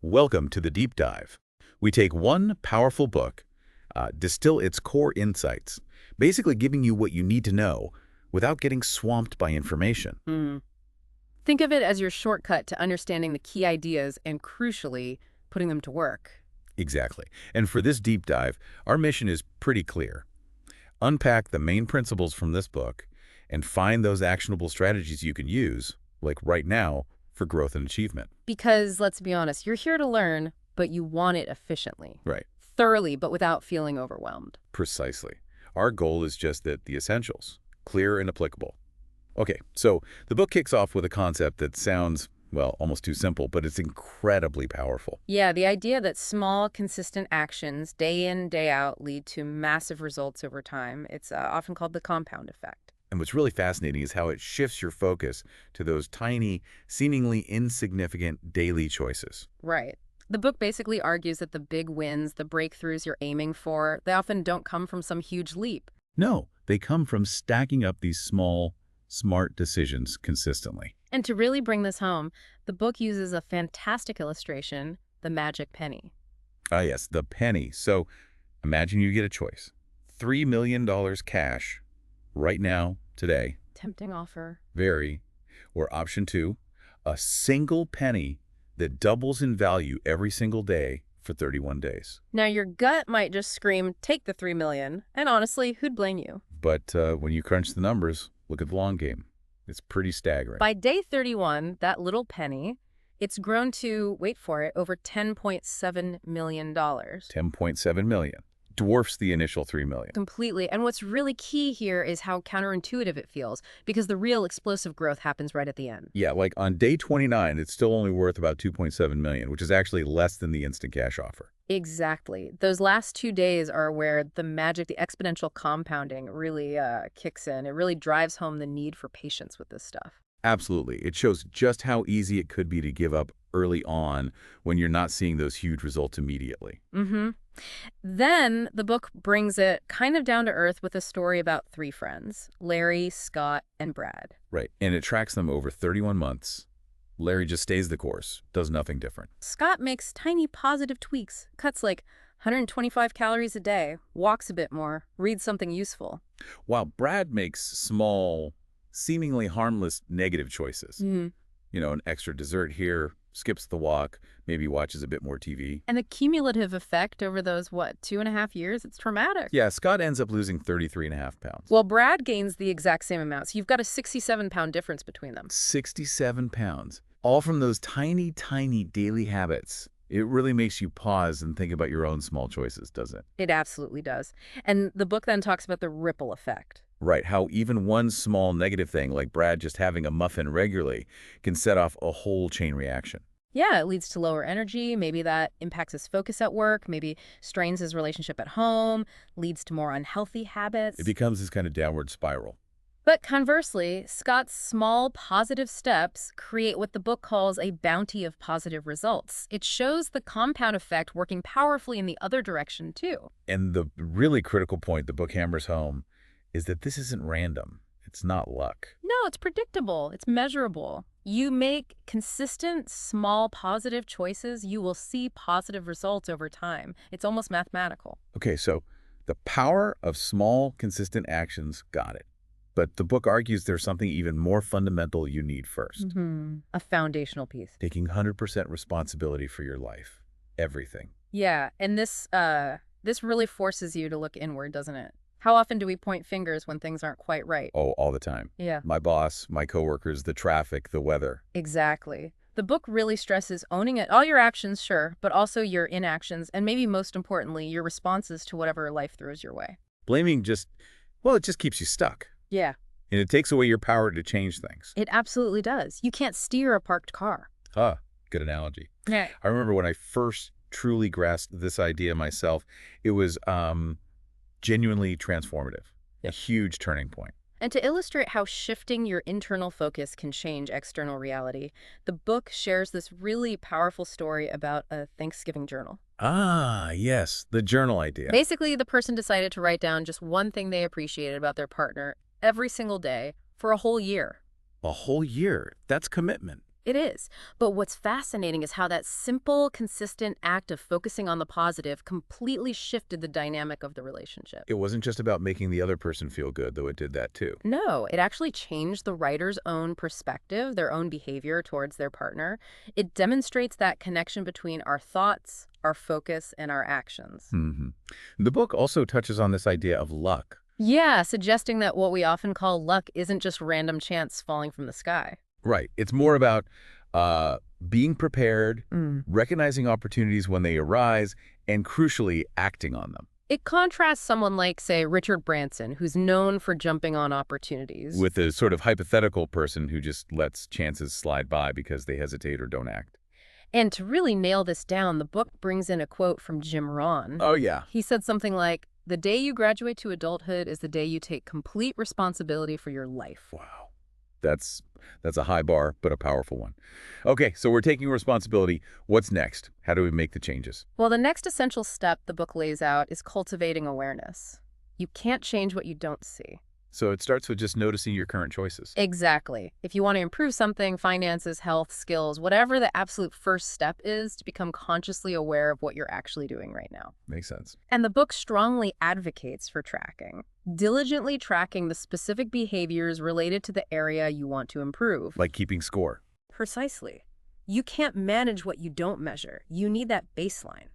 Welcome to the deep dive. We take one powerful book, distill its core insights, basically giving you what you need to know without getting swamped by information. Think of it as your shortcut to understanding the key ideas and, crucially, putting them to work. Exactly. And for this deep dive, our mission is pretty clear. Unpack the main principles from this book and find those actionable strategies you can use, like right now, for growth and achievement. Because, let's be honest, you're here to learn, but you want it efficiently. Right. Thoroughly, but without feeling overwhelmed. Precisely. Our goal is just that the essentials, clear and applicable. Okay, so the book kicks off with a concept that sounds, well, almost too simple, but it's incredibly powerful. Yeah, the idea that small, consistent actions, day in, day out, lead to massive results over time. It's often called the compound effect. And what's really fascinating is how it shifts your focus to those tiny, seemingly insignificant daily choices. Right. The book basically argues that the big wins, the breakthroughs you're aiming for, they often don't come from some huge leap. No, they come from stacking up these small, smart decisions consistently. And to really bring this home, the book uses a fantastic illustration, the magic penny. Ah, yes, the penny. So imagine you get a choice. $3 million cash right now, today. Tempting offer. Very. Or option two, a single penny that doubles in value every single day for 31 days. Now, your gut might just scream, take the $3 million. And honestly, who'd blame you? But when you crunch the numbers, look at the long game. It's pretty staggering. By day 31, that little penny, it's grown to, wait for it, over $10.7 million. $10.7 million. Dwarfs the initial $3 million. Completely. And what's really key here is how counterintuitive it feels, because the real explosive growth happens right at the end. Yeah, like on day 29, it's still only worth about $2.7 million, which is actually less than the instant cash offer. Exactly. Those last 2 days are where the magic, the exponential compounding really kicks in. It really drives home the need for patience with this stuff. Absolutely. It shows just how easy it could be to give up early on when you're not seeing those huge results immediately. Then the book brings it kind of down to earth with a story about 3 friends, Larry, Scott, and Brad. Right. And it tracks them over 31 months. Larry just stays the course, does nothing different. Scott makes tiny positive tweaks, cuts like 125 calories a day, walks a bit more, reads something useful. While Brad makes small, seemingly harmless negative choices. You know, an extra dessert here, skips the walk, maybe watches a bit more TV. And the cumulative effect over those, 2.5 years? It's traumatic. Yeah, Scott ends up losing 33.5 pounds. Well, Brad gains the exact same amount, so you've got a 67-pound difference between them. 67 pounds. All from those tiny, tiny daily habits. It really makes you pause and think about your own small choices, doesn't it? It absolutely does. And the book then talks about the ripple effect. Right, how even one small negative thing, like Brad just having a muffin regularly, can set off a whole chain reaction. Yeah, it leads to lower energy. Maybe that impacts his focus at work, maybe strains his relationship at home, leads to more unhealthy habits. It becomes this kind of downward spiral. But conversely, Scott's small positive steps create what the book calls a bounty of positive results. It shows the compound effect working powerfully in the other direction, too. And the really critical point the book hammers home is that this isn't random. It's not luck. No, it's predictable. It's measurable. You make consistent, small, positive choices, you will see positive results over time. It's almost mathematical. Okay, so the power of small, consistent actions, got it. But the book argues there's something even more fundamental you need first. A foundational piece. Taking 100% responsibility for your life. Everything. Yeah, and this really forces you to look inward, doesn't it? How often do we point fingers when things aren't quite right? Oh, all the time. Yeah. My boss, my coworkers, the traffic, the weather. Exactly. The book really stresses owning it. All your actions, sure, but also your inactions, and maybe most importantly, your responses to whatever life throws your way. Blaming it just keeps you stuck. Yeah. And it takes away your power to change things. It absolutely does. You can't steer a parked car. Good analogy. Yeah. I remember when I first truly grasped this idea myself, it was genuinely transformative. A huge turning point. And to illustrate how shifting your internal focus can change external reality, the book shares this really powerful story about a Thanksgiving journal. Ah, yes, the journal idea. Basically, the person decided to write down just one thing they appreciated about their partner every single day for a whole year. A whole year. That's commitment. It is. But what's fascinating is how that simple, consistent act of focusing on the positive completely shifted the dynamic of the relationship. It wasn't just about making the other person feel good, though it did that too. No, it actually changed the writer's own perspective, their own behavior towards their partner. It demonstrates that connection between our thoughts, our focus, and our actions. hmm The book also touches on this idea of luck. Yeah, suggesting that what we often call luck isn't just random chance falling from the sky. Right. It's more about uh, being prepared, Mm. recognizing opportunities when they arise, and crucially, acting on them. It contrasts someone like, say, Richard Branson, who's known for jumping on opportunities. With a sort of hypothetical person who just lets chances slide by because they hesitate or don't act. And to really nail this down, the book brings in a quote from Jim Rohn. Oh, yeah. He said something like, "The day you graduate to adulthood is the day you take complete responsibility for your life." Wow. That's a high bar, but a powerful one. Okay, so we're taking responsibility. What's next? How do we make the changes? Well, the next essential step the book lays out is cultivating awareness. You can't change what you don't see. So it starts with just noticing your current choices. Exactly. If you want to improve something, finances, health, skills, whatever the absolute first step is to become consciously aware of what you're actually doing right now. Makes sense. And the book strongly advocates for tracking, diligently tracking the specific behaviors related to the area you want to improve. Like keeping score. Precisely. You can't manage what you don't measure. You need that baseline.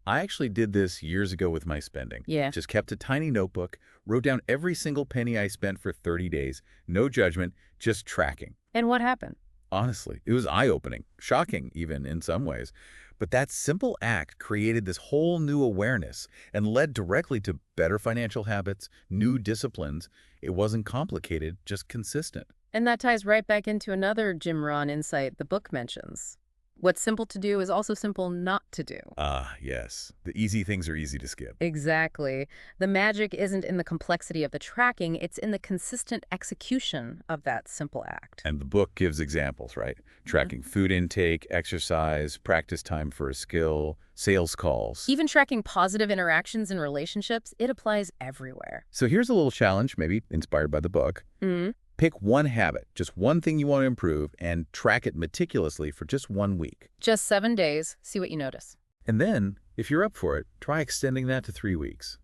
I actually did this years ago with my spending. Yeah. Just kept a tiny notebook, wrote down every single penny I spent for 30 days. No judgment, just tracking. And what happened? Honestly, it was eye-opening, shocking even in some ways. But that simple act created this whole new awareness and led directly to better financial habits, new disciplines. It wasn't complicated, just consistent. And that ties right back into another Jim Rohn insight the book mentions. What's simple to do is also simple not to do. Ah, yes. The easy things are easy to skip. Exactly. The magic isn't in the complexity of the tracking, it's in the consistent execution of that simple act. And the book gives examples, right? Tracking food intake, exercise, practice time for a skill, sales calls. Even tracking positive interactions in relationships, it applies everywhere. So here's a little challenge, maybe inspired by the book. Mm. Pick one habit, just one thing you want to improve, and track it meticulously for just 1 week. Just 7 days, see what you notice. And then, if you're up for it, try extending that to 3 weeks.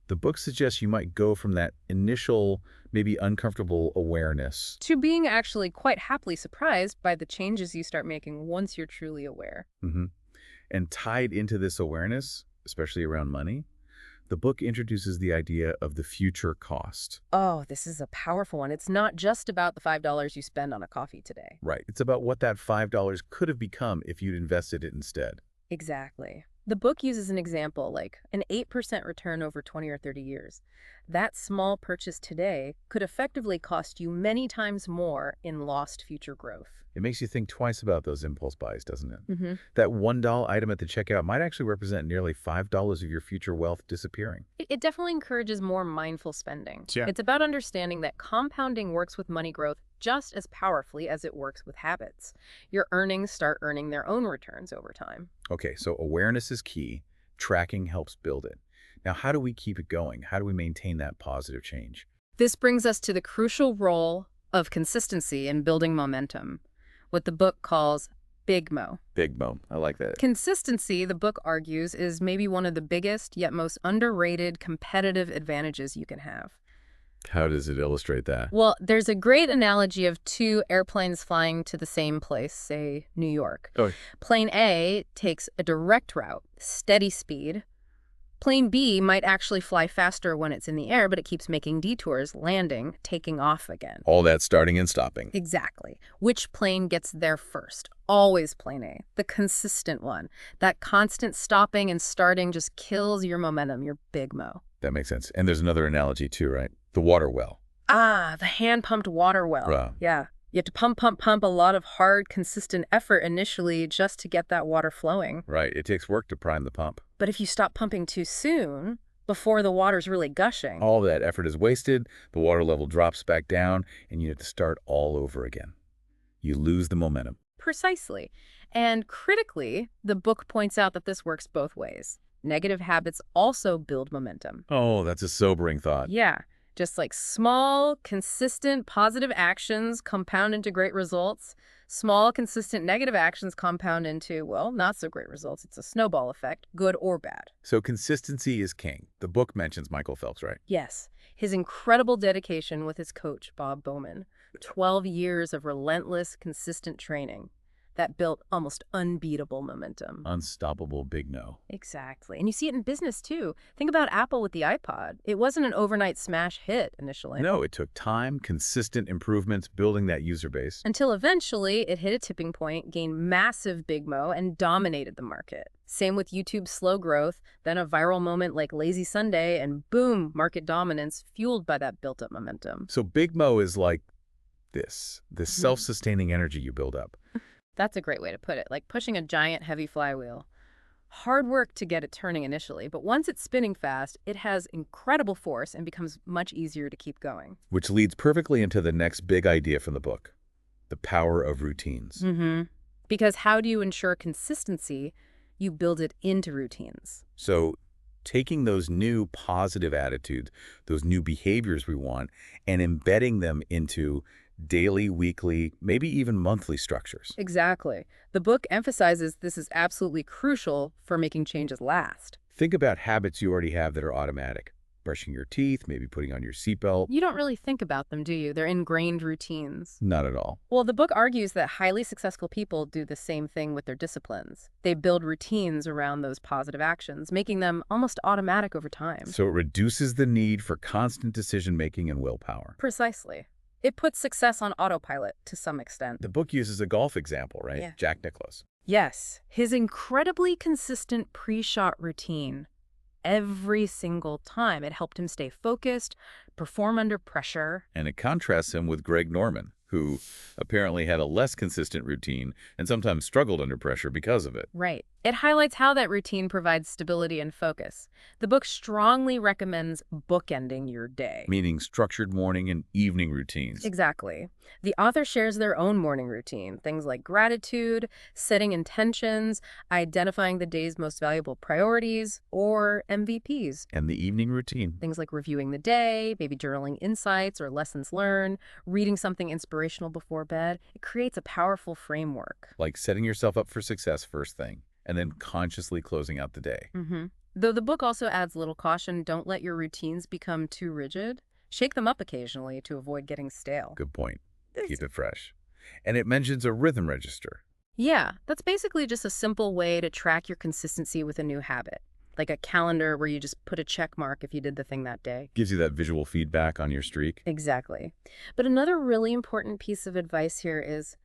The book suggests you might go from that initial, maybe uncomfortable awareness. To being actually quite happily surprised by the changes you start making once you're truly aware. And tied into this awareness, especially around money, the book introduces the idea of the future cost. Oh, this is a powerful one. It's not just about the $5 you spend on a coffee today. Right. It's about what that $5 could have become if you'd invested it instead. Exactly. The book uses an example like an 8% return over 20 or 30 years. That small purchase today could effectively cost you many times more in lost future growth. It makes you think twice about those impulse buys, doesn't it? Mm-hmm. That $1 item at the checkout might actually represent nearly $5 of your future wealth disappearing. It definitely encourages more mindful spending. Yeah. It's about understanding that compounding works with money growth just as powerfully as it works with habits. Your earnings start earning their own returns over time. Okay, so awareness is key. Tracking helps build it. Now, how do we keep it going? How do we maintain that positive change? This brings us to the crucial role of consistency in building momentum, what the book calls Big Mo. Big Mo. I like that. Consistency, the book argues, is maybe one of the biggest yet most underrated competitive advantages you can have. How does it illustrate that? Well, there's a great analogy of 2 airplanes flying to the same place, say New York. Oh. Plane A takes a direct route, steady speed. Plane B might actually fly faster when it's in the air, but it keeps making detours, landing, taking off again. All that starting and stopping. Exactly. Which plane gets there first? Always plane A, the consistent one. That constant stopping and starting just kills your momentum, your big mo. That makes sense. And there's another analogy too, right? The water well. Ah, the hand-pumped water well. Wow. Yeah. You have to pump a lot of hard, consistent effort initially just to get that water flowing. Right. It takes work to prime the pump. But if you stop pumping too soon, before the water's really gushing. All that effort is wasted, the water level drops back down, and you have to start all over again. You lose the momentum. Precisely. And critically, the book points out that this works both ways. Negative habits also build momentum. Oh, that's a sobering thought. Yeah. Just like small, consistent, positive actions compound into great results. Small, consistent, negative actions compound into, well, not so great results. It's a snowball effect, good or bad. So consistency is king. The book mentions Michael Phelps, right? Yes, his incredible dedication with his coach, Bob Bowman. 12 years of relentless, consistent training that built almost unbeatable momentum. Unstoppable big no. Exactly. And you see it in business, too. Think about Apple with the iPod. It wasn't an overnight smash hit initially. No, it took time, consistent improvements, building that user base. Until eventually it hit a tipping point, gained massive big mo, and dominated the market. Same with YouTube's slow growth, then a viral moment like Lazy Sunday, and boom, market dominance fueled by that built-up momentum. So Big Mo is like this Mhm. self-sustaining energy you build up. That's a great way to put it, like pushing a giant, heavy flywheel. Hard work to get it turning initially, but once it's spinning fast, it has incredible force and becomes much easier to keep going. Which leads perfectly into the next big idea from the book, the power of routines. Because how do you ensure consistency? You build it into routines. So taking those new positive attitudes, those new behaviors we want, and embedding them into daily, weekly, maybe even monthly structures. Exactly. The book emphasizes this is absolutely crucial for making changes last. Think about habits you already have that are automatic. Brushing your teeth, maybe putting on your seatbelt. You don't really think about them, do you? They're ingrained routines. Not at all. Well, the book argues that highly successful people do the same thing with their disciplines. They build routines around those positive actions, making them almost automatic over time. So it reduces the need for constant decision-making and willpower. Precisely. It puts success on autopilot to some extent. The book uses a golf example, right? Yeah. Jack Nicklaus. Yes, his incredibly consistent pre-shot routine. Every single time. It helped him stay focused, perform under pressure. And it contrasts him with Greg Norman, who apparently had a less consistent routine and sometimes struggled under pressure because of it. Right. It highlights how that routine provides stability and focus. The book strongly recommends bookending your day. Meaning structured morning and evening routines. Exactly. The author shares their own morning routine, things like gratitude, setting intentions, identifying the day's most valuable priorities, or MVPs. And the evening routine. Things like reviewing the day, maybe journaling insights or lessons learned, reading something inspirational before bed. It creates a powerful framework. Like setting yourself up for success first thing, and then consciously closing out the day. Though the book also adds little caution, don't let your routines become too rigid. Shake them up occasionally to avoid getting stale. Good point. Keep it fresh. And it mentions a rhythm register. Yeah, that's basically just a simple way to track your consistency with a new habit. Like a calendar where you just put a check mark if you did the thing that day. Gives you that visual feedback on your streak. Exactly. But another really important piece of advice here is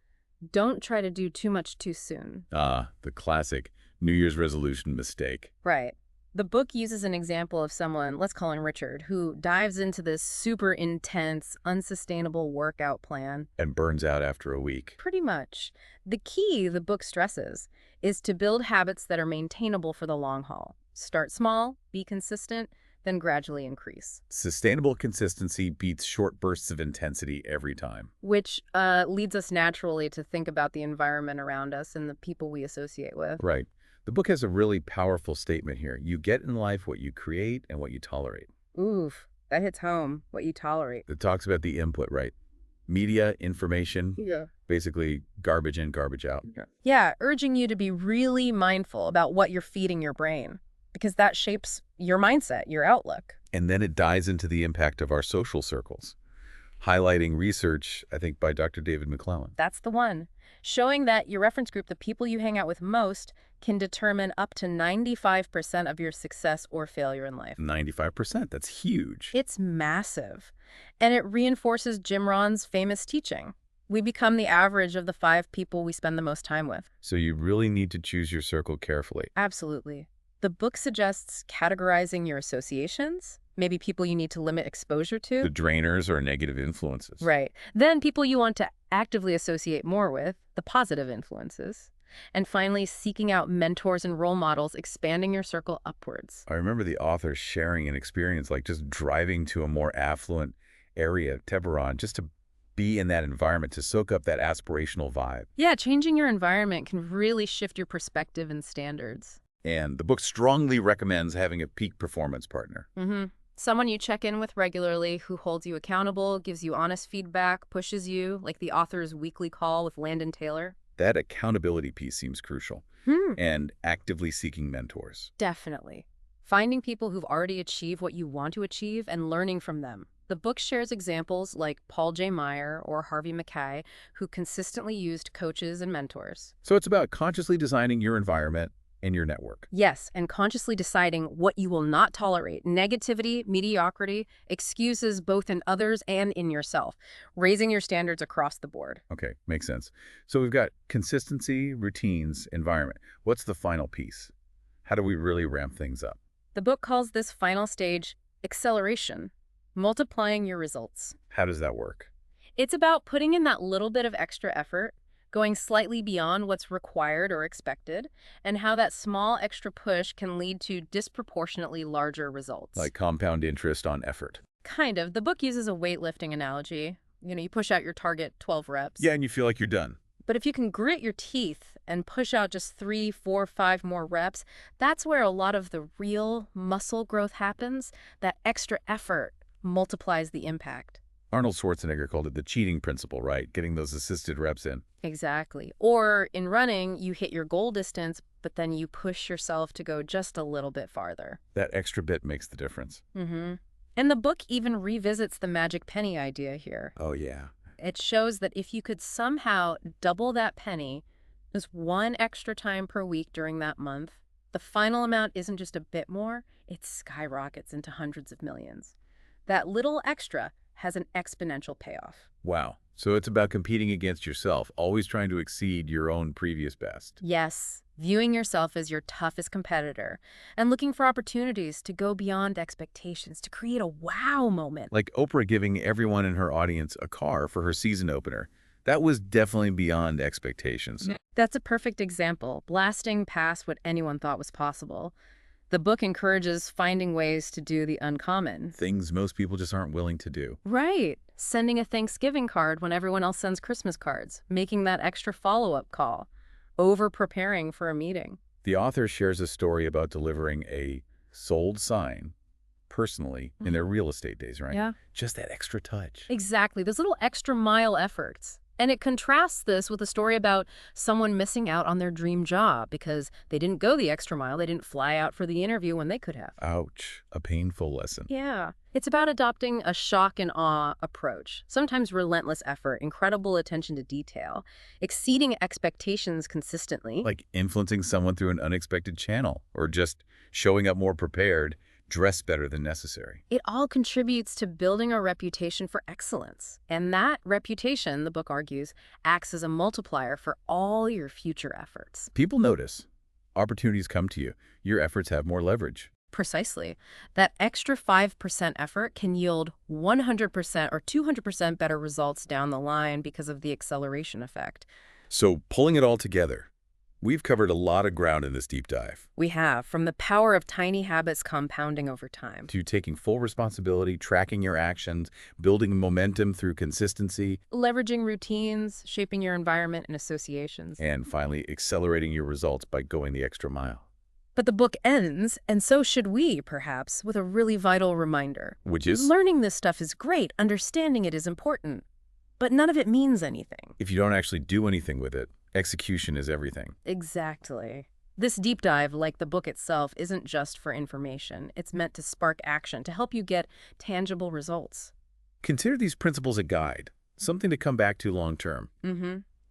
don't try to do too much too soon. Ah, the classic New Year's resolution mistake. Right. The book uses an example of someone, let's call him Richard, who dives into this super intense, unsustainable workout plan. And burns out after a week. Pretty much. The key, the book stresses, is to build habits that are maintainable for the long haul. Start small, be consistent, then gradually increase. Sustainable consistency beats short bursts of intensity every time. Which leads us naturally to think about the environment around us and the people we associate with. Right. The book has a really powerful statement here. You get in life what you create and what you tolerate. Oof, that hits home, what you tolerate. It talks about the input, right? Media, information, Yeah. basically garbage in, garbage out. Yeah, urging you to be really mindful about what you're feeding your brain, because that shapes your mindset, your outlook. And then it dives into the impact of our social circles, highlighting research, I think, by Dr. David McClellan. That's the one. Showing that your reference group, the people you hang out with most, can determine up to 95% of your success or failure in life. 95%, that's huge. It's massive. And it reinforces Jim Rohn's famous teaching. We become the average of the 5 people we spend the most time with. So you really need to choose your circle carefully. Absolutely. The book suggests categorizing your associations, maybe people you need to limit exposure to. The drainers or negative influences. Right. Then people you want to actively associate more with, the positive influences. And finally, seeking out mentors and role models, expanding your circle upwards. I remember the author sharing an experience like just driving to a more affluent area, Teheran, just to be in that environment, to soak up that aspirational vibe. Yeah, changing your environment can really shift your perspective and standards. And the book strongly recommends having a peak performance partner. Someone you check in with regularly, who holds you accountable, gives you honest feedback, pushes you, like the author's weekly call with Landon Taylor. That accountability piece seems crucial. Hmm. And actively seeking mentors. Definitely. Finding people who've already achieved what you want to achieve and learning from them. The book shares examples like Paul J. Meyer or Harvey Mackay, who consistently used coaches and mentors. So it's about consciously designing your environment and your network. Yes, and consciously deciding what you will not tolerate: negativity, mediocrity, excuses both in others and in yourself, raising your standards across the board. Okay, makes sense. So we've got consistency, routines, environment. What's the final piece? How do we really ramp things up? The book calls this final stage acceleration, multiplying your results. How does that work? It's about putting in that little bit of extra effort, going slightly beyond what's required or expected, and how that small extra push can lead to disproportionately larger results. Like compound interest on effort. Kind of. The book uses a weightlifting analogy. You push out your target 12 reps. Yeah, and you feel like you're done. But if you can grit your teeth and push out just 3, 4, 5 more reps, that's where a lot of the real muscle growth happens. That extra effort multiplies the impact. Arnold Schwarzenegger called it the cheating principle, right? Getting those assisted reps in. Exactly. Or in running, you hit your goal distance, but then you push yourself to go just a little bit farther. That extra bit makes the difference. And the book even revisits the magic penny idea here. Oh, yeah. It shows that if you could somehow double that penny, just one extra time per week during that month, the final amount isn't just a bit more, it skyrockets into hundreds of millions. That little extra has an exponential payoff. Wow. So it's about competing against yourself, always trying to exceed your own previous best. Yes, viewing yourself as your toughest competitor and looking for opportunities to go beyond expectations, to create a wow moment. Like Oprah giving everyone in her audience a car for her season opener. That was definitely beyond expectations. That's a perfect example, blasting past what anyone thought was possible. The book encourages finding ways to do the uncommon. Things most people just aren't willing to do. Right. Sending a Thanksgiving card when everyone else sends Christmas cards. Making that extra follow-up call. Over-preparing for a meeting. The author shares a story about delivering a sold sign personally in their real estate days, right? Yeah. Just that extra touch. Exactly. Those little extra mile efforts. And it contrasts this with a story about someone missing out on their dream job because they didn't go the extra mile. They didn't fly out for the interview when they could have. Ouch. A painful lesson. Yeah. It's about adopting a shock and awe approach, sometimes relentless effort, incredible attention to detail, exceeding expectations consistently. Like influencing someone through an unexpected channel or just showing up more prepared, dressed better than necessary. It all contributes to building a reputation for excellence. And that reputation, the book argues, acts as a multiplier for all your future efforts. People notice. Opportunities come to you. Your efforts have more leverage. Precisely. That extra 5% effort can yield 100% or 200% better results down the line because of the acceleration effect. So pulling it all together, we've covered a lot of ground in this deep dive. We have, from the power of tiny habits compounding over time, To taking full responsibility, tracking your actions, building momentum through consistency, leveraging routines, shaping your environment and associations. and finally accelerating your results by going the extra mile. But the book ends, and so should we, perhaps, with a really vital reminder. Which is, Learning this stuff is great, understanding it is important, but none of it means anything. if you don't actually do anything with it, execution is everything. Exactly. This deep dive, like the book itself, isn't just for information. It's meant to spark action, to help you get tangible results. Consider these principles a guide, something to come back to long term.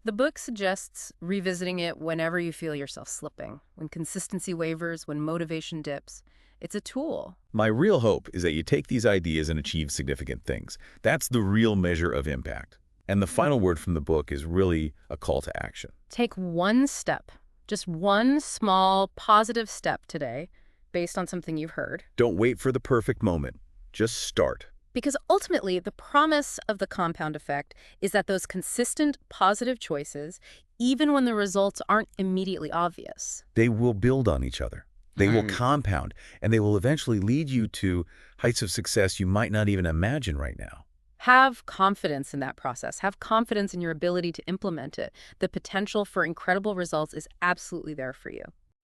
The book suggests revisiting it whenever you feel yourself slipping, when consistency wavers, when motivation dips. It's a tool. My real hope is that you take these ideas and achieve significant things. That's the real measure of impact. And the final word from the book is really a call to action. Take one step, just one small positive step today, based on something you've heard. Don't wait for the perfect moment. Just start. Because ultimately, the promise of the compound effect is that those consistent positive choices, even when the results aren't immediately obvious, They will build on each other. They will compound, and they will eventually lead you to heights of success you might not even imagine right now. have confidence in that process. Have confidence in your ability to implement it. The potential for incredible results is absolutely there for you.